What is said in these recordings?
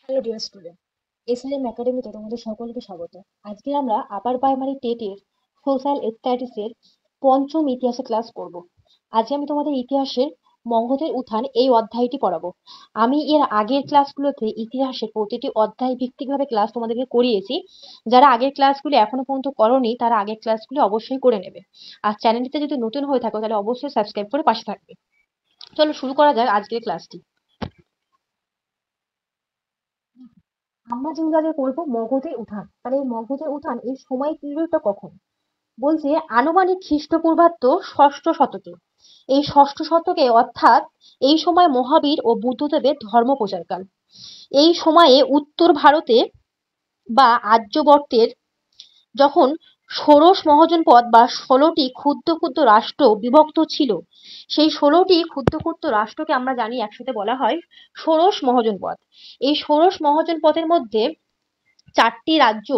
Hello dear student, SLM একাডেমিতে তোমাদের সকলকে স্বাগত। আজকে আমরা আপার প্রাইমারি টেটের সোশ্যাল স্ট্যাটিসের পঞ্চম ইতিহাসে ক্লাস করব। আজকে আমি তোমাদের ইতিহাসের মগধের উত্থান এই অধ্যায়টি পড়াবো। আমি এর আগের ক্লাসগুলোতে ইতিহাসের প্রতিটি অধ্যায় ভিত্তিকভাবে ক্লাস তোমাদেরকে করিয়েছি। যারা আগের ক্লাসগুলি এখনো পর্যন্ত করোনি তারা আগের ক্লাসগুলি অবশ্যই করে নেবে। আর চ্যানেলটিতে যদি নতুন হয়ে থাকো তাহলে অবশ্যই সাবস্ক্রাইব করে পাশে থাকবে। চলো শুরু করা যাক আজকের ক্লাসটি। আমরা যেগুলো আগে করবো মগধের উত্থান, তাহলে এই মগধের উত্থান এই সময় পিরিয়ডটা কখন? বলছে আনুমানিক খ্রিস্টপূর্বাব্দ ষষ্ঠ শতকে। এই ষষ্ঠ শতকে অর্থাৎ এই সময় মহাবীর ও বুদ্ধদেবের ধর্ম প্রচারকাল। এই সময়ে উত্তর ভারতে বা আর্যবর্তের যখন ষোড়শ মহাজনপদ বা ১৬টি ক্ষুদ্র ক্ষুদ্র রাষ্ট্র বিভক্ত ছিল, সেই ১৬টি ক্ষুদ্র ক্ষুদ্র রাষ্ট্রকে আমরা জানি একসাথে বলা হয় ষোড়শ মহাজনপদ। এই ষোড়শ মহাজনপদের মধ্যে চারটি রাজ্য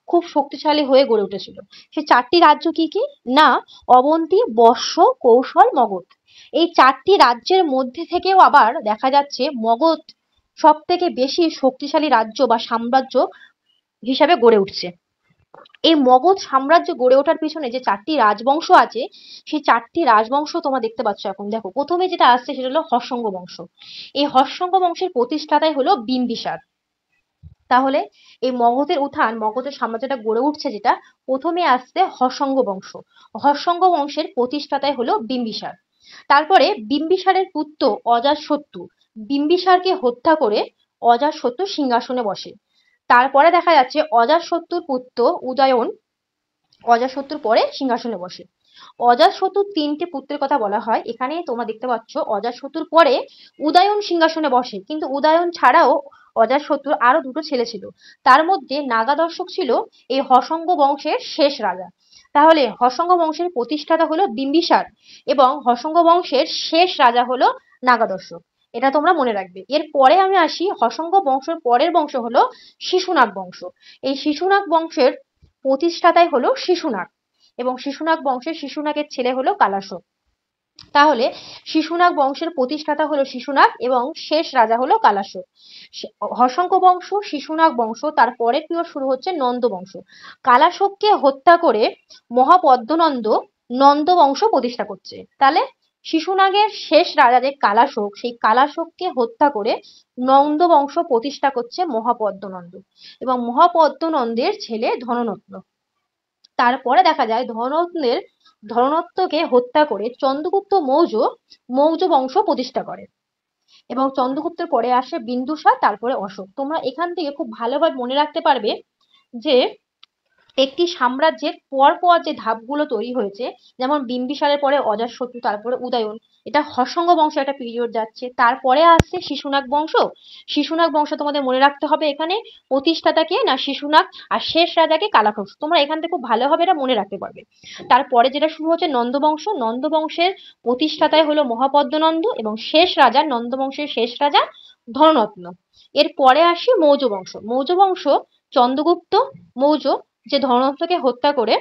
খুব শক্তিশালী হয়ে গড়ে উঠেছিল। সেই চারটি রাজ্য কি কি? না, অবন্তী, বর্ষ, কৌশল, মগধ। এই চারটি রাজ্যের মধ্যে থেকেও আবার দেখা যাচ্ছে মগধ সব থেকে বেশি শক্তিশালী রাজ্য বা সাম্রাজ্য হিসাবে গড়ে উঠছে। এই মগধ সাম্রাজ্য গড়ে ওঠার পিছনে যে চারটি রাজবংশ আছে, সেই চারটি রাজবংশ তোমরা দেখতে পাচ্ছ। এখন দেখো, প্রথমে যেটা আসছে সেটা হলো হর্ষঙ্গ বংশ। এই হর্ষঙ্গ বংশের প্রতিষ্ঠাতাই হলো বিম্বিসার। তাহলে এই মগধের উত্থান, মগধের সাম্রাজ্যটা গড়ে উঠছে যেটা, প্রথমে আসছে হর্ষঙ্গ বংশ। হর্ষঙ্গ বংশের প্রতিষ্ঠাতাই হলো বিম্বিসার। তারপরে বিম্বিসারের পুত্র অজাতশত্রু বিম্বিসারকে হত্যা করে অজাতশত্রু সিংহাসনে বসে। তারপরে দেখা যাচ্ছে অজাতশত্রুর পুত্র উদয়ন অজাতশত্রুর পরে সিংহাসনে বসে। অজাতশত্রুর তিনটে পুত্রের কথা বলা হয়। এখানে তোমরা দেখতে পাচ্ছ অজাতশত্রুর পরে উদয়ন সিংহাসনে বসে, কিন্তু উদয়ন ছাড়াও অজাতশত্রুর আরো দুটো ছেলে ছিল। তার মধ্যে নাগাদর্শক ছিল এই হর্ষঙ্গ বংশের শেষ রাজা। তাহলে হর্ষঙ্গ বংশের প্রতিষ্ঠাতা হলো বিম্বিসার এবং হর্ষঙ্গ বংশের শেষ রাজা হলো নাগাদর্শক। এটা তোমরা মনে রাখবে। এর পরে আমি আসি, হর্ষঙ্গ বংশের পরের বংশ হলো শিশুনাগ বংশ। এই শিশুনাগ বংশের প্রতিষ্ঠাতাই হলো শিশুনাগ এবং শিশুনাগ বংশের শিশুনাগের ছেলে হলো কালাশোক। তাহলে শিশুনাগ বংশের প্রতিষ্ঠাতা হলো শিশুনাগ এবং শেষ রাজা হলো কালাশোক। হর্ষঙ্ক বংশ, শিশুনাগ বংশ, তার পরের পিরিয়ড শুরু হচ্ছে নন্দ বংশ। কালাশোককে হত্যা করে মহাপদ্মনন্দ নন্দ বংশ প্রতিষ্ঠা করছে। তাহলে শিশুনাগের শেষ রাজা যে কালাশোক, সেই কালাশোককে হত্যা করে নন্দ বংশ প্রতিষ্ঠা করছে মহাপদ্মনন্দ এবং মহাপদ্মনন্দের ছেলে ধননন্দ। তারপরে দেখা যায় ধননন্দের হত্যা করে চন্দ্রগুপ্ত মৌর্য মৌর্য বংশ প্রতিষ্ঠা করে এবং চন্দ্রগুপ্তের পরে আসে বিন্দুসার, তারপরে অশোক। তোমরা এখান থেকে খুব ভালোভাবে মনে রাখতে পারবে যে একটি সাম্রাজ্যের পর পর যে ধাপগুলো তৈরি হয়েছে, যেমন বিম্বিসারের পরে অজাতশত্রু, তারপরে উদয়ন, এটা হর্ষঙ্গ বংশ একটা পিরিয়ড যাচ্ছে। তারপরে আসছে শিশুনাগ বংশ। শিশুনাগ বংশ তোমাদের মনে রাখতে হবে এখানে প্রতিষ্ঠাতাকে, না শিশুনাগ, আর শেষ রাজাকে কালাঘোষ। তোমরা এখান থেকে খুব ভালোভাবে এটা মনে রাখতে পারবে। তারপরে যেটা শুরু হচ্ছে নন্দবংশ। নন্দবংশের প্রতিষ্ঠাতাই হলো মহাপদ্মনন্দ এবং শেষ রাজা, নন্দবংশের শেষ রাজা ধনরত্ন। এর পরে আসি মৌর্য বংশ। মৌর্য বংশ চন্দ্রগুপ্ত মৌর্য যে ধননন্দকে হত্যা করে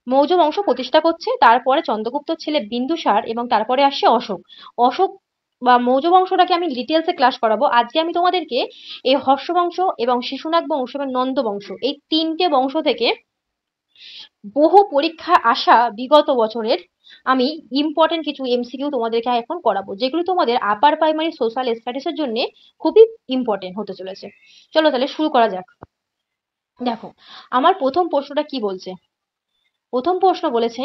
মৌর্য বংশ প্রতিষ্ঠা করছে। তারপরে চন্দ্রগুপ্তর ছেলে বিন্দুসার এবং তারপরে আসে অশোক। অশোক বা মৌর্য বংশটাকে আমি ডিটেলসে ক্লাস করাবো। আজকে আমি তোমাদেরকে এই হর্ষ বংশ এবং শিশুনাগ বংশ এবং নন্দ বংশ, এই তিনটে বংশ থেকে বহু পরীক্ষা আসা বিগত বছরের আমি ইম্পর্টেন্ট কিছু এমসিকিউ তোমাদেরকে এখন করাবো, যেগুলো তোমাদের আপার প্রাইমারি সোশ্যাল স্ট্যাটাসের জন্য খুবই ইম্পর্টেন্ট হতে চলেছে। চলো তাহলে শুরু করা যাক। দেখো, আমার প্রথম প্রশ্নটা কি বলছে। প্রথম প্রশ্ন বলেছে,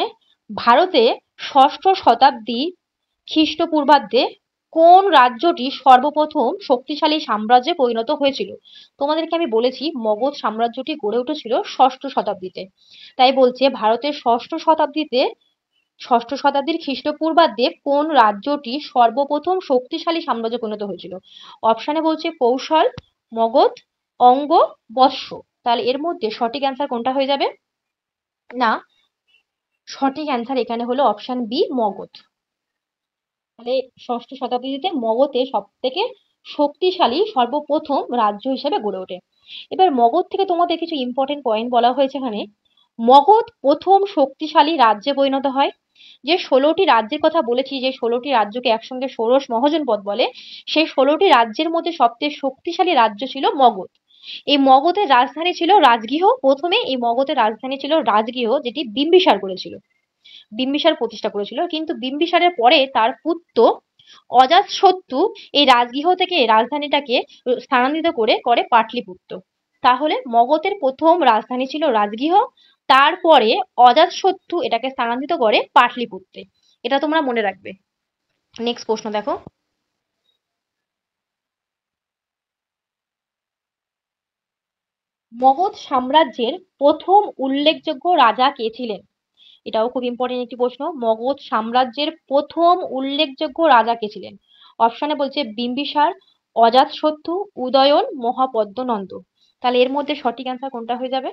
ভারতে ষষ্ঠ শতাব্দী খ্রিস্টপূর্বাব্দে কোন রাজ্যটি সর্বপ্রথম শক্তিশালী সাম্রাজ্যে পরিণত হয়েছিল? তোমাদেরকে আমি বলেছি মগধ সাম্রাজ্যটি গড়ে উঠেছিল ষষ্ঠ শতাব্দীতে। তাই বলছে ভারতের ষষ্ঠ শতাব্দীর খ্রিস্টপূর্বাব্দে কোন রাজ্যটি সর্বপ্রথম শক্তিশালী সাম্রাজ্যে পরিণত হয়েছিল? অপশানে বলছে কৌশল, মগধ, অঙ্গ, বৎস। তাহলে এর মধ্যে সঠিক অ্যান্সার কোনটা হয়ে যাবে? না, সঠিক অ্যান্সার এখানে হলো অপশন বি, মগধ। তাহলে ষষ্ঠ শতাব্দীতে মগধে সব থেকে শক্তিশালী সর্বপ্রথম রাজ্য হিসেবে গড়ে ওঠে। এবার মগধ থেকে তোমাদের কিছু ইম্পর্টেন্ট পয়েন্ট বলা হয়েছে এখানে। মগধ প্রথম শক্তিশালী রাজ্যে পরিণত হয়। যে 16টি রাজ্যের কথা বলেছি, যে 16টি রাজ্যকে একসঙ্গে ষোড়শ মহাজনপদ বলে, সেই 16টি রাজ্যের মধ্যে সবচেয়ে শক্তিশালী রাজ্য ছিল মগধ। এই মগধের রাজধানী ছিল রাজগৃহ। প্রথমে এই মগধের রাজধানী ছিল রাজগৃহ, যেটি বিম্বিসার করেছিল, বিম্বিসার প্রতিষ্ঠা করেছিল। কিন্তু বিম্বিসারের পরে তার পুত্র অজাতশত্রু এই রাজগৃহ থেকে রাজধানীটাকে স্থানান্তরিত করে পাটলিপুত্র। তাহলে মগধের প্রথম রাজধানী ছিল রাজগৃহ, তারপরে অজাতশত্রু এটাকে স্থানান্তরিত করে পাটলিপুত্রে। এটা তোমরা মনে রাখবে। নেক্সট প্রশ্ন দেখো, মগধ সাম্রাজ্যের প্রথম উল্লেখযোগ্য রাজা কে ছিলেন? এটাও খুব ইম্পর্টেন্ট একটি প্রশ্ন। মগধ সাম্রাজ্যের প্রথম উল্লেখযোগ্য রাজা কে ছিলেন? অপশনে বলছে বিম্বিসার, অজাতশত্রু, উদয়ন, মহাপদ্ম নন্দ। তাহলে এর মধ্যে সঠিক অ্যান্সার কোনটা হয়ে যাবে?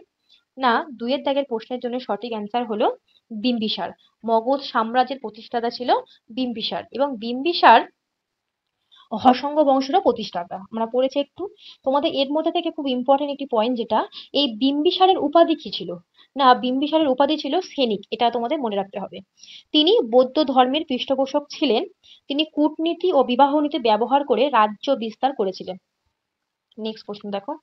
না, 2 এর দাগের প্রশ্নের জন্য সঠিক অ্যান্সার হলো বিম্বিসার। মগধ সাম্রাজ্যের প্রতিষ্ঠাতা ছিল বিম্বিসার, এবং বিম্বিসার হর্ষঙ্গ বংশেরও প্রতিষ্ঠাতা। আমরা পড়েছি একটু। তোমাদের এর মধ্যে থেকে খুব ইম্পর্টেন্ট একটি পয়েন্ট, যেটা এই বিম্বিসারের উপাধি কি ছিল? না, বিম্বিসারের উপাধি ছিল সৈনিক। এটা তোমাদের মনে রাখতে হবে। তিনি বৌদ্ধ ধর্মের পৃষ্ঠপোষক ছিলেন। তিনি কূটনীতি ও বিবাহ নীতি ব্যবহার করে রাজ্য বিস্তার করেছিলেন। নেক্সট প্রশ্ন দেখো,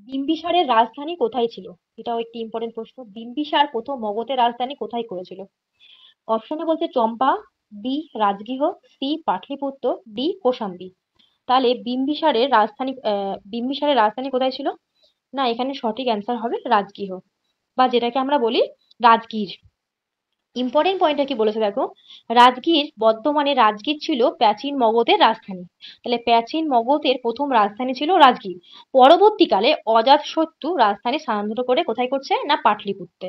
বিম্বিসারের রাজধানী কোথায় ছিল? এটাও একটি ইম্পর্টেন্ট প্রশ্ন। বিম্বিসার প্রথম মগধের রাজধানী কোথায় করেছিল? অপশনে বলছে Champa, B Rajgriha, C Pataliputra, D Kaushambi. তাহলে বিম্বিসারের রাজধানী কোথায় ছিল? না, এখানে সঠিক অ্যান্সার হবে রাজগৃহ, বা যেটাকে আমরা বলি রাজগীর। ইম্পর্টেন্ট পয়েন্টটা কি বলেছে দেখো, রাজগীর, বর্তমানে রাজগীর ছিল প্রাচীন মগধের রাজধানী। তাহলে প্রাচীন মগধের প্রথম রাজধানী ছিল রাজগীর। পরবর্তীকালে অজাতশত্রু রাজধানী স্থানান্তর করে কোথায় করছে? না, পাটলিপুত্রে।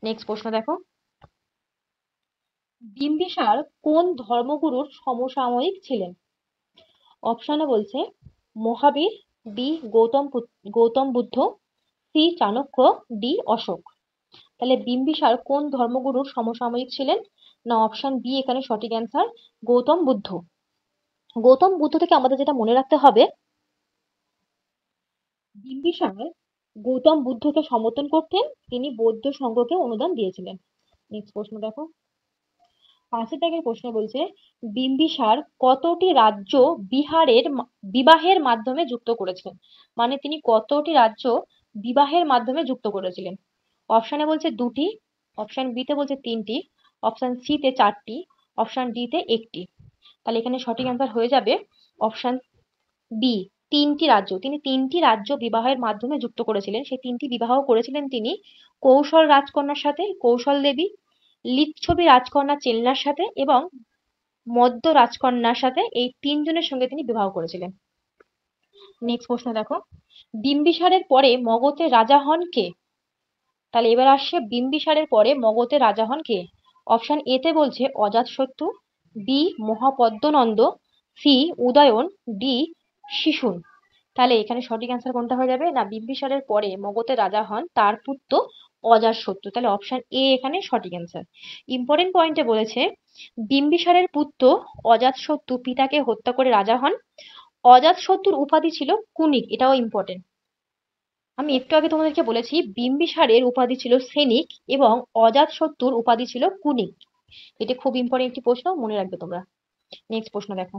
নেক্সট প্রশ্ন দেখো, বিম্বিসার কোন ধর্মগুরুর সমসাময়িক ছিলেন? অপশনে বলছে Mahavir, B Gautam Buddha, C Chanakya, D Ashoka. তাহলে বিম্বিসার কোন ধর্মগুরুর সমসাময়িক ছিলেন? না, অপশন বি এখানে সঠিক অ্যান্সার, গৌতম বুদ্ধ। গৌতম বুদ্ধ থেকে আমাদের যেটা মনে রাখতে হবে, বিম্বিসার গৌতম বুদ্ধকে সমর্থন করতেন, তিনি বৌদ্ধ সংঘকে অনুদান দিয়েছিলেন। নেক্সট প্রশ্ন দেখো, 5 দাগের প্রশ্ন বলছে বিম্বিসার কতটি রাজ্য বিবাহের মাধ্যমে যুক্ত করেছিলেন? মানে তিনি কতটি রাজ্য বিবাহের মাধ্যমে যুক্ত করেছিলেন? অপশনে বলছে 2টি, অপশন বি তে বলছে 3টি, অপশন সি তে 4টি, অপশন ডি তে 1টি। তাহলে এখানে সঠিক অ্যান্সার হয়ে যাবে অপশন বি, 3টি রাজ্য। তিনি 3টি রাজ্য বিবাহের মাধ্যমে যুক্ত করেছিলেন। সেই 3টি বিবাহ করেছিলেন তিনি কৌশল রাজকন্যার সাথে, কৌশল দেবী, লিচ্ছবি রাজকন্যা চেলনার সাথে, এবং মদ্য রাজকন্যার সাথে। এই 3জনের সঙ্গে তিনি বিবাহ করেছিলেন। নেক্সট প্রশ্ন দেখো, বিম্বিসারের পরে মগধের রাজা হন কে? তাহলে এবার আসছে বিম্বিসারের পরে মগধের রাজা হন কে? অপশন এ তে বলছে Ajatashatru, B Mahapadmananda, C Udayan, D Shishun. তাহলে এখানে সঠিক অ্যান্সার কোনটা হয়ে যাবে? না, বিম্বিসারের পরে মগধের রাজা হন তার পুত্র অজাতশত্রু। তাহলে অপশন এ এখানে সঠিক অ্যান্সার। ইম্পর্টেন্ট পয়েন্টে বলেছে বিম্বিসারের পুত্র অজাতশত্রু পিতাকে হত্যা করে রাজা হন। অজাতশত্রুর উপাধি ছিল কুনিক। এটাও ইম্পর্টেন্ট। আমি একটু আগে তোমাদেরকে বলেছি বিম্বিসারের উপাধি ছিল সৈনিক এবং অজাতশত্রুর উপাধি ছিল কুনিক। এটা খুব ইম্পর্টেন্ট একটি প্রশ্ন, মনে রাখবে তোমরা। নেক্সট প্রশ্ন দেখো,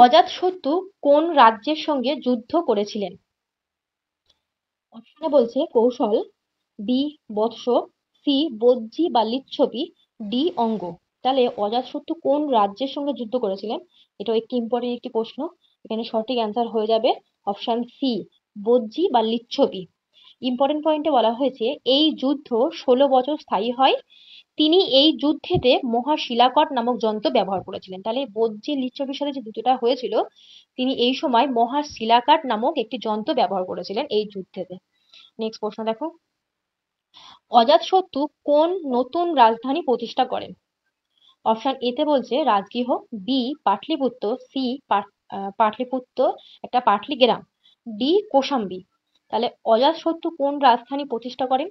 অজাতশত্রু কোন রাজ্যের সঙ্গে যুদ্ধ করেছিলেন? অপশনে বলছে কৌশল, বি বৎস, সি বজ্জী বা লিচ্ছবি, ডি অঙ্গ। তাহলে অজাতশত্রু কোন রাজ্যের সঙ্গে যুদ্ধ করেছিলেন? এটা একটি ইম্পর্টেন্ট একটি প্রশ্ন। এখানে সঠিক অ্যান্সার হয়ে যাবে অপশন সি, বজ্জী বা লিচ্ছবি। ইম্পর্টেন্ট পয়েন্টে বলা হয়েছে এই যুদ্ধ 16 বছর স্থায়ী হয়। তিনি এই যুদ্ধেতে মহাশিলাকট নামক যন্ত্র ব্যবহার করেছিলেন। তাহলে বজ্জী লিচ্ছবির সাথে যে যুদ্ধটা হয়েছিল, তিনি এই সময় মহাশিলাকাট নামক একটি যন্ত্র ব্যবহার করেছিলেন এই যুদ্ধেতে। নেক্সট প্রশ্ন দেখো, অজাতশত্রু কোন নতুন রাজধানী প্রতিষ্ঠা করেন? অপশন এ তে বলছে রাজগৃহ, বি পাটলিপুত্র, সি পাটলিপুত্র একটা পাটলিগ্রাম, ডি কৌশাম্বী। তাহলে অজাতশত্রু কোন রাজধানী প্রতিষ্ঠা করেন?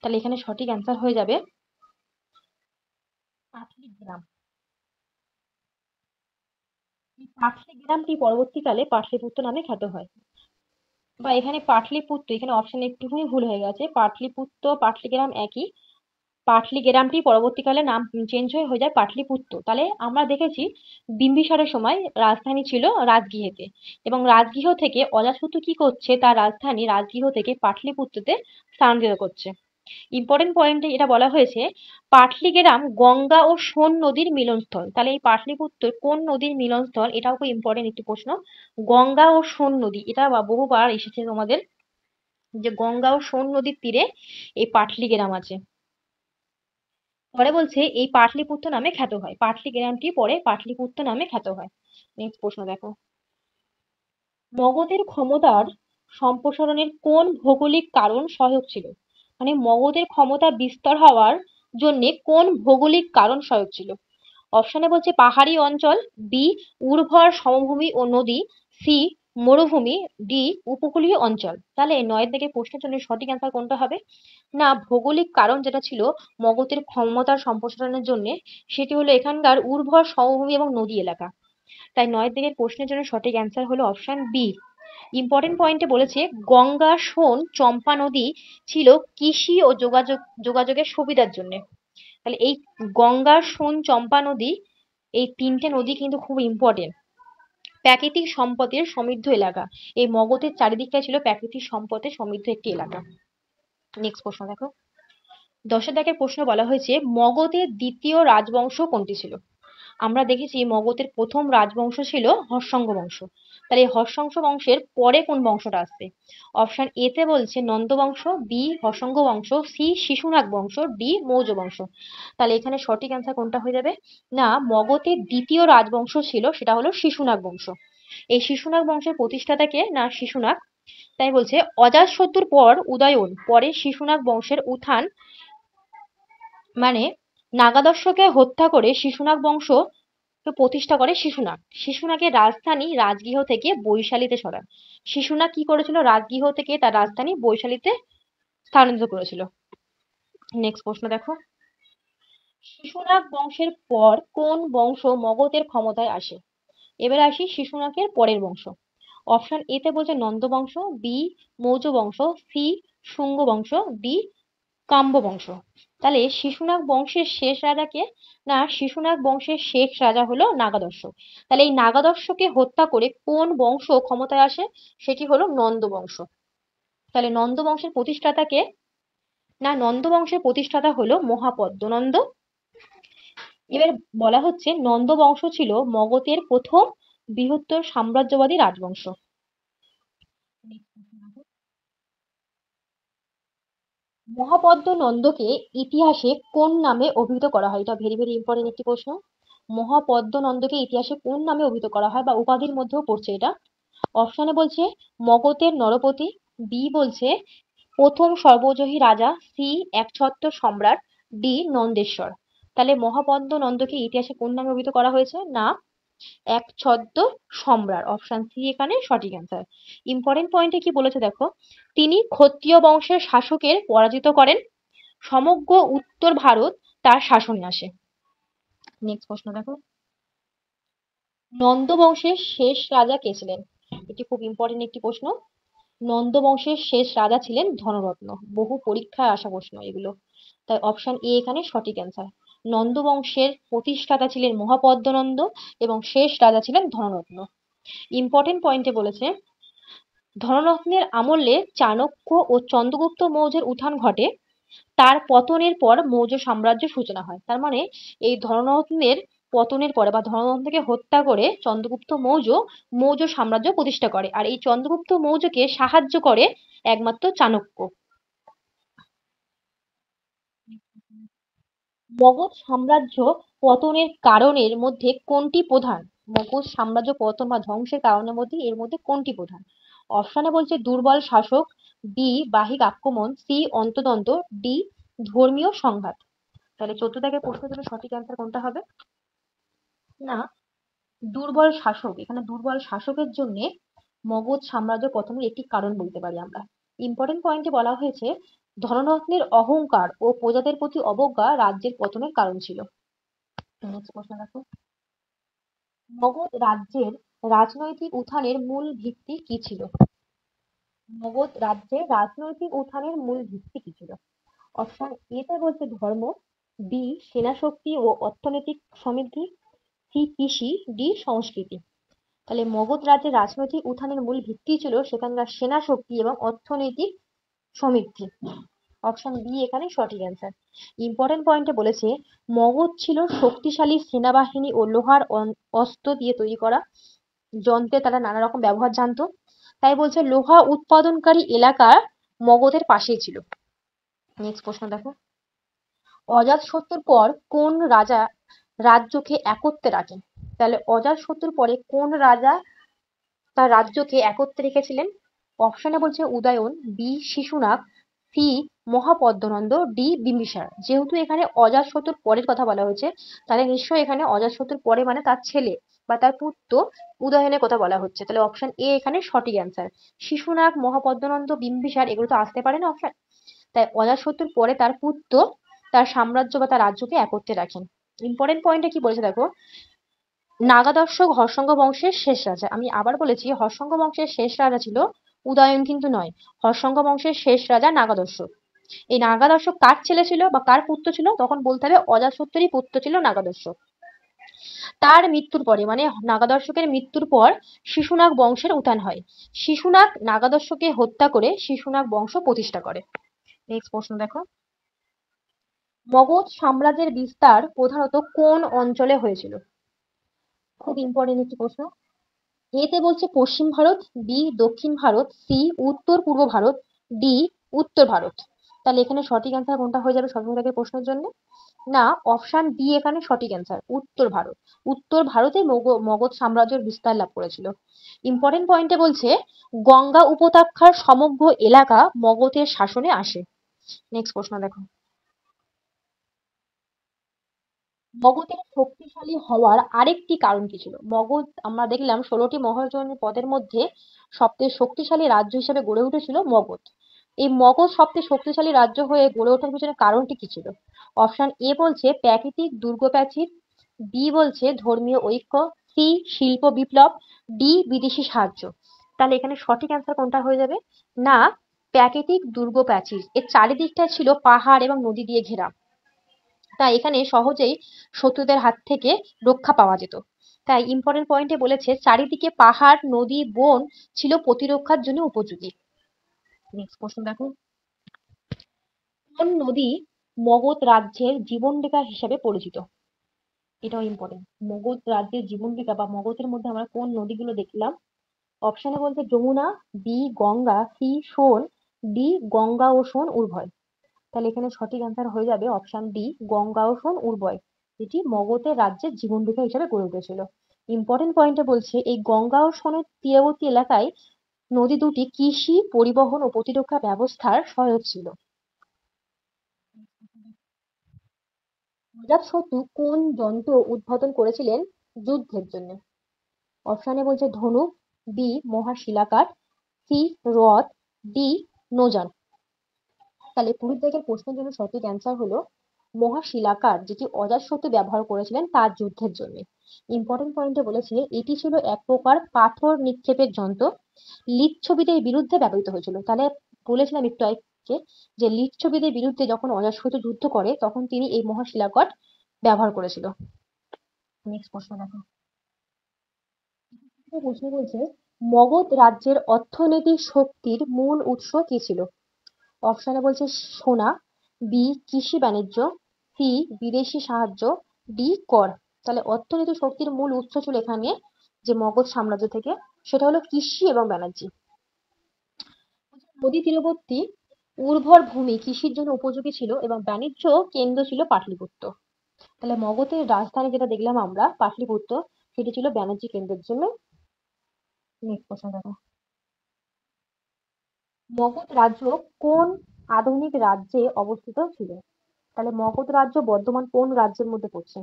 তাহলে এখানে সঠিক অ্যান্সার হয়ে যাবে পাটলিগ্রাম। এই পাটলিগ্রামটি পরবর্তীকালে পাটলিপুত্র নামে খ্যাত হয়। বা এখানে পাটলিপুত্র, এখানে অপশন একটুখানি ভুল হয়ে গেছে, পাটলিপুত্র পাটলিগ্রাম একই। পাটলি গ্রামটি পরবর্তীকালে নাম চেঞ্জ হয়ে যায় পাটলিপুত্র। তাহলে আমরা দেখেছি বিম্বিসারের সময় রাজধানী ছিল রাজগৃহেতে, এবং রাজগৃহ থেকে অজাতশত্রু কি করছে, তার রাজধানী রাজগৃহ থেকে পাটলিপুত্রতে স্থানান্তরিত করছে। ইম্পর্টেন্ট পয়েন্টে এটা বলা হয়েছে পাটলিগ্রাম গঙ্গা ও সোন নদীর মিলনস্থল। তাহলে এই পাটলিপুত্র কোন নদীর মিলনস্থল, এটাও খুব ইম্পর্টেন্ট একটি প্রশ্ন। গঙ্গা ও সোন নদী, এটা বহুবার এসেছে তোমাদের, যে গঙ্গা ও সোন নদীর তীরে এই পাটলিগ্রাম আছে। পরে বলছে এই পাটলিপুত্র নামে খ্যাত হয়, পাটলি গ্রামটি পরে পাটলিপুত্র নামে খ্যাত হয়। নেক্সট প্রশ্ন দেখো, মগধের ক্ষমতার সম্প্রসারণের কোন ভৌগোলিক কারণ সহায়ক ছিল? মানে মগধের ক্ষমতা বিস্তার হওয়ার জন্য কোন ভৌগোলিক কারণ সহায়ক ছিল? অপশনে বলছে পাহাড়ি অঞ্চল, বি উর্বর সমভূমি ও নদী, সি মরুভূমি, ডি উপকূলীয় অঞ্চল। তাহলে এই 9 থেকে প্রশ্নের জন্য সঠিক অ্যান্সার কোনটা হবে? না, ভৌগোলিক কারণ যেটা ছিল মগধের ক্ষমতার সম্প্রসারণের জন্য, সেটি হলো এখানকার উর্বর সমভূমি এবং নদী এলাকা। তাই 9 দিকের প্রশ্নের জন্য সঠিক অ্যান্সার হলো অপশন বি। ইম্পর্টেন্ট পয়েন্টে বলেছে গঙ্গা সোন চম্পা নদী ছিল কৃষি ও যোগাযোগের সুবিধার জন্য। তাহলে এই গঙ্গা সোন চম্পা নদী, এই তিনটে নদী কিন্তু খুব ইম্পর্টেন্ট, প্রাকৃতিক সম্পদের সমৃদ্ধ এলাকা। এই মগধের চারিদিকটা ছিল প্রাকৃতিক সম্পদে সমৃদ্ধ একটি এলাকা। নেক্সট প্রশ্ন দেখো, 10 দাগের প্রশ্ন বলা হয়েছে মগধের দ্বিতীয় রাজবংশ কোনটি ছিল? আমরা দেখেছি মগধের প্রথম রাজবংশ ছিল হর্ষঙ্গ বংশ। তাহলে এই হর্ষঙ্গ বংশের পরে কোন বংশটা আসছে? অপশন এ তে বলছে নন্দ বংশ, বি হর্ষঙ্গ বংশ, সি শিশুনাগ বংশ, ডি মৌর্য বংশ। তাহলে এখানে সঠিক অ্যান্সার কোনটা হয়ে যাবে? না, মগধের দ্বিতীয় রাজবংশ ছিল সেটা হলো শিশুনাগ বংশ। এই শিশুনাগ বংশের প্রতিষ্ঠাতা কে? না শিশুনাগ। তাই বলছে অজাতশত্রুর পর উদয়ন, পরে শিশুনাগ বংশের উত্থান, মানে নাগাদর্শকে হত্যা করে শিশুনাগ বংশ প্রতিষ্ঠা করে শিশুনাগ। শিশুনাগের রাজধানী রাজগৃহ থেকে বৈশালীতে সরান। শিশুনাগ কি করেছিল? রাজগৃহ থেকে তার রাজধানী বৈশালীতে স্থানান্তরিত করেছিল। নেক্সট প্রশ্ন দেখো, শিশুনাগ বংশের পর কোন বংশ মগধের ক্ষমতায় আসে? এবার আসি শিশুনাগের পরের বংশ। অপশন এ তে বলছে নন্দ বংশ, বি মৌর্য বংশ, সি শুঙ্গ বংশ, ডি কাম্ব বংশ। তাহলে শিশুনাগ বংশের শেষ রাজা কে? না, শিশুনাগ বংশের শেষ রাজা হলো নাগাদর্শ। তাহলে এই নাগাদর্শকে হত্যা করে কোন বংশ ক্ষমতায় আসে? সেটি হলো নন্দ বংশ। তাহলে নন্দ বংশের প্রতিষ্ঠাতা কে? না, নন্দ বংশের প্রতিষ্ঠাতা হলো মহাপদ্মনন্দ। এবার বলা হচ্ছে নন্দ বংশ ছিল মগধের প্রথম বৃহত্তর সাম্রাজ্যবাদী রাজবংশ। মহাপদ্ম নন্দকে ইতিহাসে কোন নামে অভিহিত করা হয়? এটা ভেরি ভেরি ইম্পর্টেন্ট একটি প্রশ্ন। মহাপদ্ম নন্দকে ইতিহাসে কোন নামে অভিহিত করা হয়, বা উপাধির মধ্যেও পড়ছে এটা? অপশনে বলছে মগধের নরপতি, বি বলছে প্রথম সর্বজয়ী রাজা, সি একছত্র সম্রাট, ডি নন্দেশ্বর। তাহলে মহাপদ্ম নন্দকে ইতিহাসে কোন নামে অভিহিত করা হয়েছে? না, একছত্র সম্রাট। অপশন সি এখানে সঠিক অ্যান্সার। ইম্পর্টেন্ট পয়েন্টে কি বলেছে দেখো, তিনি ক্ষত্রিয় বংশের শাসকের পরাজিত করেন, সমগ্র উত্তর ভারত তার শাসনে আসে। নেক্সট প্রশ্ন দেখো, নন্দ বংশের শেষ রাজা কে ছিলেন? এটি খুব ইম্পর্টেন্ট একটি প্রশ্ন। নন্দ বংশের শেষ রাজা ছিলেন ধনরত্ন। বহু পরীক্ষায় আসা প্রশ্ন এগুলো। তাই অপশন এ এখানে সঠিক অ্যান্সার। নন্দ বংশের প্রতিষ্ঠাতা ছিলেন মহাপদ্মনন্দ এবং শেষ রাজা ছিলেন ধনরত্ন। ইম্পর্টেন্ট পয়েন্টে বলেছে ধনরত্নের আমলে চাণক্য ও চন্দ্রগুপ্ত মৌর্যের উত্থান ঘটে, তার পতনের পর মৌর্য সাম্রাজ্যের সূচনা হয়। তার মানে এই ধনরত্নের পতনের পরে বা ধনরত্নকে হত্যা করে চন্দ্রগুপ্ত মৌর্য মৌর্য সাম্রাজ্য প্রতিষ্ঠা করে, আর এই চন্দ্রগুপ্ত মৌর্যকে সাহায্য করে একমাত্র চাণক্য। মগধ সাম্রাজ্য পতনের কারণের মধ্যে কোনটি প্রধান? মগধ সাম্রাজ্য পতন বা ধ্বংসের কারণের মধ্যে এর মধ্যে কোনটি প্রধান? অপশনে বলছে দুর্বল শাসক, বি বাহিক আক্রমণ, সি অন্ততন্ত্র, ডি ধর্মীয় সংঘাত। তাহলে 14 দাগের প্রশ্নের জন্য সঠিক অ্যান্সার কোনটা হবে? না, দুর্বল শাসক। এখানে দুর্বল শাসকের জন্য মগধ সাম্রাজ্য পতনের একটি কারণ বলতে পারি আমরা। ইম্পর্টেন্ট পয়েন্টে বলা হয়েছে ধনরত্নের অহংকার ও প্রজাদের প্রতি অবজ্ঞা রাজ্যের পতনের কারণ ছিল। নেক্সট প্রশ্ন দেখো, মগধ রাজ্যের রাজনৈতিক উত্থানের মূল ভিত্তি কি ছিল? মগধ রাজ্যের রাজনৈতিক উত্থানের মূল ভিত্তি কি ছিল? অপশন এ তে বলছে ধর্ম, বি সেনা শক্তি ও অর্থনৈতিক সমৃদ্ধি, সি কৃষি, ডি সংস্কৃতি। তাহলে মগধ রাজ্যের রাজনৈতিক উত্থানের মূল ভিত্তি ছিল সেখানকার সেনা শক্তি এবং অর্থনৈতিক সমৃদ্ধি। অপশন বি এখানে সঠিক অ্যান্সার। ইম্পর্টেন্ট পয়েন্টে বলেছে মগধ ছিল শক্তিশালী সেনাবাহিনী ও লোহার অস্ত্র দিয়ে তৈরি করা যন্ত্রে তারা নানা রকম ব্যবহার জানতো। তাই বলছে লোহা উৎপাদনকারী এলাকা মগধের পাশেই ছিল। নেক্সট প্রশ্ন দেখো, অজাতশত্রুর পর কোন রাজা রাজ্যকে একত্রে রাখেন? তাহলে অজাতশত্রুর পরে কোন রাজা তার রাজ্যকে একত্রে রেখেছিলেন? অপশনে বলছে Udayan, B Shishunaga, C Mahapadmananda, D Bimbisara. যেহেতু এখানে অজাতশত্রুর পরের কথা বলা হয়েছে, তাহলে নিশ্চয়ই এখানে অজাতশত্রুর পরে মানে তার ছেলে বা তার পুত্র উদয়নের কথা বলা হচ্ছে। তাহলে অপশন এ এখানে সঠিক অ্যান্সার। শিশুনাগ, মহাপদ্মনন্দ, বিম্বিসার এগুলো তো আসতে পারে না অপশন। তাই অজাতশত্রুর পরে তার পুত্র তার সাম্রাজ্য বা তার রাজ্যকে একত্রে রাখেন। ইম্পর্টেন্ট পয়েন্টে কি বলেছে দেখো, নাগা দর্শক হর্ষঙ্গ বংশের শেষ রাজা। আমি আবার বলেছি হর্ষঙ্গ বংশের শেষ রাজা ছিল উদয়ন কিন্তু নয়, হর্ষঙ্গ বংশের শেষ রাজা নাগা দর্শক। এই নাগা দর্শক কার ছেলে ছিল বা কার পুত্র ছিল? তখন বলতে হবে অজাতশত্রুরই পুত্র ছিল নাগা দর্শক। তার মৃত্যুর পরে মানে নাগা দর্শকের মৃত্যুর পর শিশুনাগ বংশের উত্থান হয়। শিশুনাগ নাগা দর্শককে হত্যা করে শিশুনাগ বংশ প্রতিষ্ঠা করে। নেক্সট প্রশ্ন দেখো, মগধ সাম্রাজ্যের বিস্তার প্রধানত কোন অঞ্চলে হয়েছিল? খুব ইম্পর্টেন্ট একটি প্রশ্ন। এতে বলছে পশ্চিম ভারত, বি দক্ষিণ ভারত, সি উত্তর পূর্ব ভারত, ডি উত্তর ভারত। তাহলে এখানে সঠিক অ্যান্সার কোনটা হয়ে যাবে সর্বদাকের প্রশ্নের জন্য? না, অপশন ডি এখানে সঠিক অ্যান্সার, উত্তর ভারত। উত্তর ভারতে মগধ সাম্রাজ্যের বিস্তার লাভ করেছিল। ইম্পর্টেন্ট পয়েন্টে বলছে গঙ্গা উপত্যকার সমগ্র এলাকা মগধের শাসনে আসে। নেক্সট প্রশ্ন দেখো, মগধের শক্তিশালী হওয়ার আরেকটি কারণ কি ছিল? মগধ আমরা দেখলাম 16টি মহাজনের পদের মধ্যে সবচেয়ে শক্তিশালী রাজ্য হিসেবে গড়ে উঠেছিল মগধ। এই মগধ সবচেয়ে শক্তিশালী রাজ্য হয়ে গড়ে ওঠার পিছনে কারণটি কি ছিল? অপশন এ বলছে প্রাকৃতিক দুর্গ প্রাচীর, বি বলছে ধর্মীয় ঐক্য, সি শিল্প বিপ্লব, ডি বিদেশি সাহায্য। তাহলে এখানে সঠিক অ্যান্সার কোনটা হয়ে যাবে? না, প্রাকৃতিক দুর্গ প্রাচীর। এর চারিদিকটা ছিল পাহাড় এবং নদী দিয়ে ঘেরা, তাই এখানে সহজেই শত্রুদের হাত থেকে রক্ষা পাওয়া যেত। তাই ইম্পর্টেন্ট পয়েন্টে বলেছে চারিদিকে পাহাড়, নদী, বন ছিল প্রতিরক্ষার জন্য উপযোগী। নেক্সট প্রশ্ন দেখো, কোন নদী মগধ রাজ্যের জীবনরেখা হিসাবে পরিচিত? এটাও ইম্পর্টেন্ট। মগধ রাজ্যের জীবনরেখা বা মগধের মধ্যে আমরা কোন নদীগুলো দেখলাম? অপশনে বলছে যমুনা, বি গঙ্গা, সি সোন, ডি গঙ্গা ও সোন উভয়। তাহলে এখানে সঠিক অ্যান্সার হয়ে যাবে অপশন ডি গঙ্গা ও সোন উভয়, যেটি মগধের রাজ্যের জীবনরেখা হিসেবে গড়ে উঠেছিল। ইম্পর্টেন্ট পয়েন্টে বলছে এই গঙ্গা ও সোনের তীরবর্তী এলাকায় নদী দুটি কৃষি, পরিবহন ও প্রতিরক্ষা ব্যবস্থার সহায়ক ছিল। অজাতশত্রু কোন যন্ত্র উদ্ভাবন করেছিলেন যুদ্ধের জন্য? অপশনে বলছে ধনুক, বি মহাশিলাকার, সি রথ, ডি নৌযান। তাহলে পুরীর দিকের প্রশ্নের জন্য সঠিক অ্যান্সার হলো মহাশিলাকার, যেটি অজাতশত্রু ব্যবহার করেছিলেন তার যুদ্ধের জন্য। ইম্পর্টেন্ট পয়েন্টে বলেছে এটি ছিল এক প্রকার পাথর নিক্ষেপের যন্ত্র, লিচ্ছবিদের বিরুদ্ধে ব্যবহৃত হয়েছিল। তাহলে বলেছিলাম একটু আগে যে লিচ্ছবিদের বিরুদ্ধে যখন অজাতশত্রু যুদ্ধ করে তখন তিনি এই মহাশিলাকার ব্যবহার করেছিল। নেক্সট প্রশ্ন দেখো, প্রশ্ন বলছে মগধ রাজ্যের অর্থনৈতিক শক্তির মূল উৎস কি ছিল? অপশনে বলছে সোনা, বি কৃষি বাণিজ্য, সি বিদেশি সাহায্য, ডি কর। তাহলে অর্থনৈতিক শক্তির মূল উৎস ছিল এখানে যে মগধ সাম্রাজ্য থেকে, সেটা হলো কৃষি এবং বাণিজ্য। নদী তীরবর্তী উর্বর ভূমি কৃষির জন্য উপযোগী ছিল এবং বাণিজ্য কেন্দ্র ছিল পাটলিপুত্র। তাহলে মগধের রাজধানী যেটা দেখলাম আমরা পাটলিপুত্র, সেটি ছিল বাণিজ্য কেন্দ্রের জন্য। নেক্সট প্রশ্ন দেখো, মগধ রাজ্য কোন আধুনিক রাজ্যে অবস্থিত ছিল? তাহলে মগধ রাজ্য বর্তমান কোন রাজ্যের মধ্যে পড়ছে?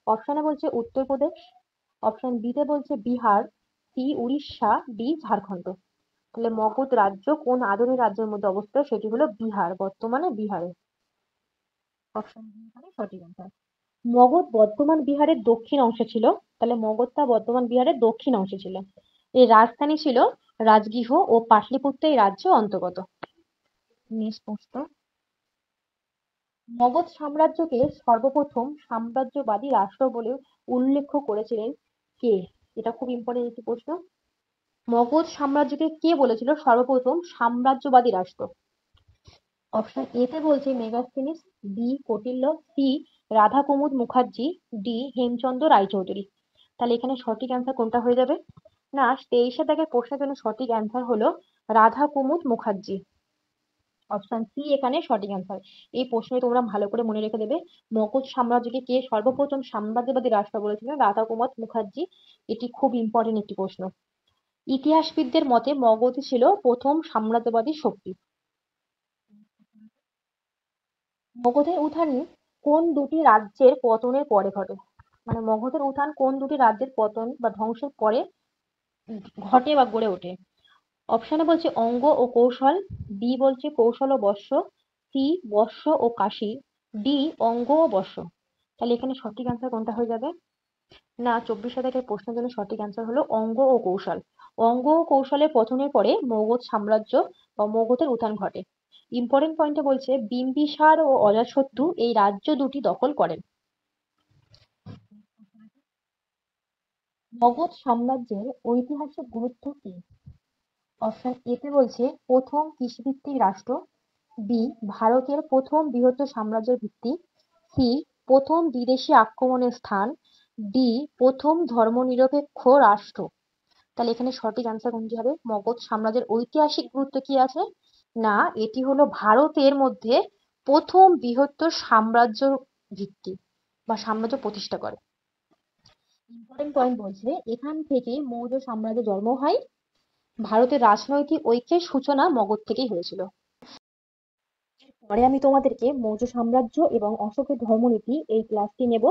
অপশনে বলছে উত্তরপ্রদেশ, অপশন বি তে বলছে বিহার, সি উড়িষ্যা, ডি ঝাড়খণ্ড। তাহলে মগধ রাজ্য কোন আধুনিক রাজ্যের মধ্যে অবস্থিত? সেটি হলো বিহার, বর্তমানে বিহারে। অপশন বি এখানে সঠিক অ্যান্সার। মগধ বর্তমান বিহারের দক্ষিণ অংশে ছিল। তাহলে মগধটা বর্তমান বিহারের দক্ষিণ অংশে ছিল। এর রাজধানী ছিল রাজগৃহ ও পাটলিপুত্র এই রাজ্য অন্তর্গত। নেক্সট প্রশ্ন, মগধ সাম্রাজ্যকে সর্বপ্রথম সাম্রাজ্যবাদী রাষ্ট্র বলে উল্লেখ করেছিলেন কে? এটা খুব ইম্পর্টেন্ট একটি প্রশ্ন। মগধ সাম্রাজ্যকে কে বলেছিল সর্বপ্রথম সাম্রাজ্যবাদী রাষ্ট্র? অপশন এ তে বলছে Megasthenes, B Kautilya, C Radha Kumud Mukherjee, D Hemchandra Raychaudhuri. তাহলে এখানে সঠিক অ্যান্সার কোনটা হয়ে যাবে? না, 23 দাগের প্রশ্নের জন্য সঠিক অ্যান্সার হলো রাধা কুমুদ মুখার্জি। অপশন সি এখানে সঠিক অ্যান্সার। এই প্রশ্নে তোমরা ভালো করে মনে রেখে দেবে, মগধ সাম্রাজ্যকে কে সর্বপ্রথম সাম্রাজ্যবাদী রাষ্ট্র বলেছিলেন? রাধা কুমার মুখার্জি। এটি খুব ইম্পর্টেন্ট একটি প্রশ্ন। ইতিহাসবিদদের মতে মগধ ছিল প্রথম সাম্রাজ্যবাদী শক্তি। মগধের উত্থান কোন দুটি রাজ্যের পতনের পরে ঘটে? মানে মগধের উত্থান কোন দুটি রাজ্যের পতন বা ধ্বংসের পরে ঘটে বা গড়ে ওঠে? অপশনে বলছে অঙ্গ ও কৌশল, বি বলছে কৌশল ও বর্ষ, সি বর্ষ ও কাশী, ডি অঙ্গ ও বর্ষ। তাহলে এখানে সঠিক অ্যান্সার কোনটা হয়ে যাবে? না, 24 শতকের প্রশ্নের জন্য সঠিক অ্যান্সার হলো অঙ্গ ও কৌশল। অঙ্গ ও কৌশলের পতনের পরে মগধ সাম্রাজ্য বা মগধের উত্থান ঘটে। ইম্পর্টেন্ট পয়েন্টে বলছে বিম্বিসার ও অজাতশত্রু এই রাজ্য দুটি দখল করেন। মগধ সাম্রাজ্যের ঐতিহাসিক গুরুত্ব কি? অপশন এ তে বলছে প্রথম কৃষিভিত্তিক রাষ্ট্র, বি ভারতের প্রথম বৃহত্তর সাম্রাজ্যের ভিত্তি, সি প্রথম বিদেশি আক্রমণের স্থান, ডি প্রথম ধর্মনিরপেক্ষ রাষ্ট্র। তাহলে এখানে সঠিক অ্যান্সার কোনটি হবে? মগধ সাম্রাজ্যের ঐতিহাসিক গুরুত্ব কি আছে? না, এটি হলো ভারতের মধ্যে প্রথম বৃহত্তর সাম্রাজ্য ভিত্তি বা সাম্রাজ্য প্রতিষ্ঠা করে। ইম্পর্টেন্ট পয়েন্ট বলছে এখান থেকে মৌর্য সাম্রাজ্যের জন্ম হয়। ভারতের রাজনৈতিক ঐক্যের সূচনা মগধ থেকেই হয়েছিল। পরে আমি তোমাদেরকে মৌর্য সাম্রাজ্য এবং অশোকের ধর্মনীতি এই ক্লাসটি নেব।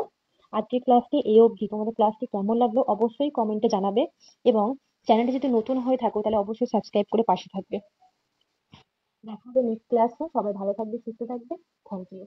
আজকের ক্লাসটি এই অবধি। তোমাদের ক্লাসটি কেমন লাগলো অবশ্যই কমেন্টে জানাবে, এবং চ্যানেলটি যদি নতুন হয়ে থাকো তাহলে অবশ্যই সাবস্ক্রাইব করে পাশে থাকবে। দেখা হবে নেক্সট ক্লাসে। সবাই ভালো থাকবে, সুস্থ থাকবে। Thank you.